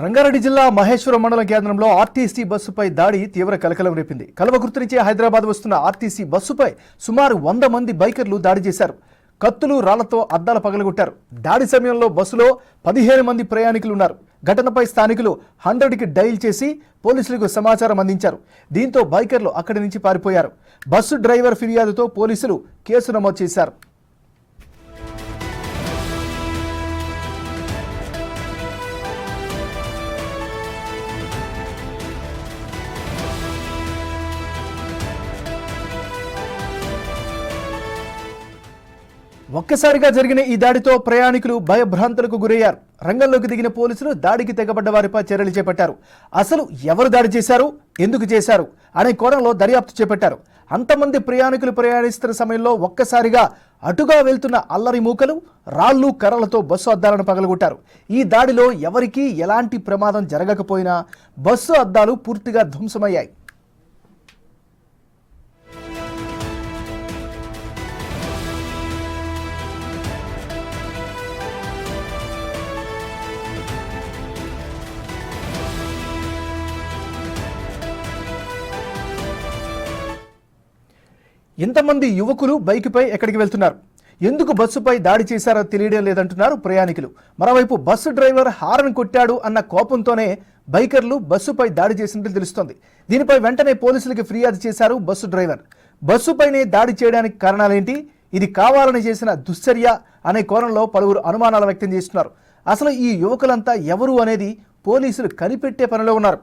రంగారెడ్డి జిల్లా మహేశ్వరం మండల కేంద్రంలో ఆర్టీసీ బస్సుపై దాడి తీవ్ర కలకలం రేపింది. కల్వకుర్తి నుంచి హైదరాబాద్ వస్తున్న ఆర్టీసీ బస్సుపై సుమారు 100 మంది బైకర్లు దాడి చేశారు. కత్తులు, రాళ్లతో అద్దాలు పగలగొట్టారు. దాడి సమయంలో బస్సులో 15 మంది ప్రయాణికులు ఉన్నారు. ఘటనపై స్థానికులు 100కి డయల్ చేసి పోలీసులకు సమాచారం అందించారు. దీంతో బైకర్లు అక్కడి నుంచి పారిపోయారు. బస్సు డ్రైవర్ ఫిర్యాదుతో పోలీసులు కేసు నమోదు చేశారు. ఒక్కసారిగా జరిగిన ఈ దాడితో ప్రయాణికులు భయభ్రాంతులకు గురయ్యారు. రంగంలోకి దిగిన పోలీసులు దాడికి తెగబడ్డ వారిపై చర్యలు చేపట్టారు. అసలు ఎవరు దాడి చేశారు, ఎందుకు చేశారు అనే కోణంలో దర్యాప్తు చేపట్టారు. అంతమంది ప్రయాణికులు ప్రయాణిస్తున్న సమయంలో ఒక్కసారిగా అటుగా వెళ్తున్న అల్లరి మూకలు రాళ్లు, కర్రలతో బస్సు అద్దాలను పగలగొట్టారు. ఈ దాడిలో ఎవరికీ ఎలాంటి ప్రమాదం జరగకపోయినా బస్సు అద్దాలు పూర్తిగా ధ్వంసమయ్యాయి. ఇంతమంది యువకులు బైకుపై ఎక్కడికి వెళ్తున్నారు, ఎందుకు బస్సుపై దాడి చేశారో తెలియడం లేదంటున్నారు ప్రయాణికులు. మరోవైపు బస్సు డ్రైవర్ హారన్ కొట్టాడు అన్న కోపంతోనే బైకర్లు బస్సుపై దాడి చేసినట్లు తెలుస్తోంది. దీనిపై వెంటనే పోలీసులకు ఫిర్యాదు చేశారు బస్సు డ్రైవర్. బస్సుపైనే దాడి చేయడానికి కారణాలేంటి, ఇది కావాలని చేసిన దుశ్చర్య అనే కోణంలో పలువురు అనుమానాలు వ్యక్తం చేస్తున్నారు. అసలు ఈ యువకులంతా ఎవరు అనేది పోలీసులు కనిపెట్టే పనిలో ఉన్నారు.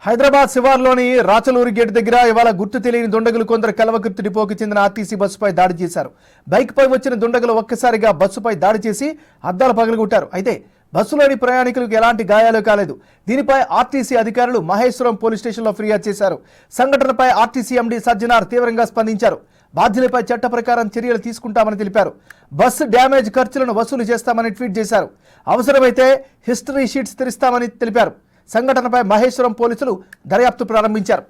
హైదరాబాద్ శివార్లోని రాచలూరి గేట్ దగ్గర ఇవాళ గుర్తు తెలియని దుండగులు కొందరు కల్వకుర్తి డిపోకి చెందిన ఆర్టీసీ బస్సుపై దాడి చేశారు. బైక్పై వచ్చిన దుండగులు ఒక్కసారిగా బస్సుపై దాడి చేసి అద్దాలు పగలగొట్టారు. అయితే బస్సులోని ప్రయాణికులకు ఎలాంటి గాయాలు కాలేదు. దీనిపై ఆర్టీసీ అధికారులు మహేశ్వరం పోలీస్ స్టేషన్లో ఫిర్యాదు చేశారు. సంఘటనపై ఆర్టీసీ ఎండీ సజ్జనార్ తీవ్రంగా స్పందించారు. బాధ్యులపై చట్ట ప్రకారం చర్యలు తీసుకుంటామని తెలిపారు. బస్సు డ్యామేజ్ ఖర్చులను వసూలు చేస్తామని ట్వీట్ చేశారు. అవసరమైతే హిస్టరీ షీట్స్ తెరుస్తామని తెలిపారు. సంఘటనపై మహేశ్వరం పోలీసులు దర్యాప్తు ప్రారంభించారు.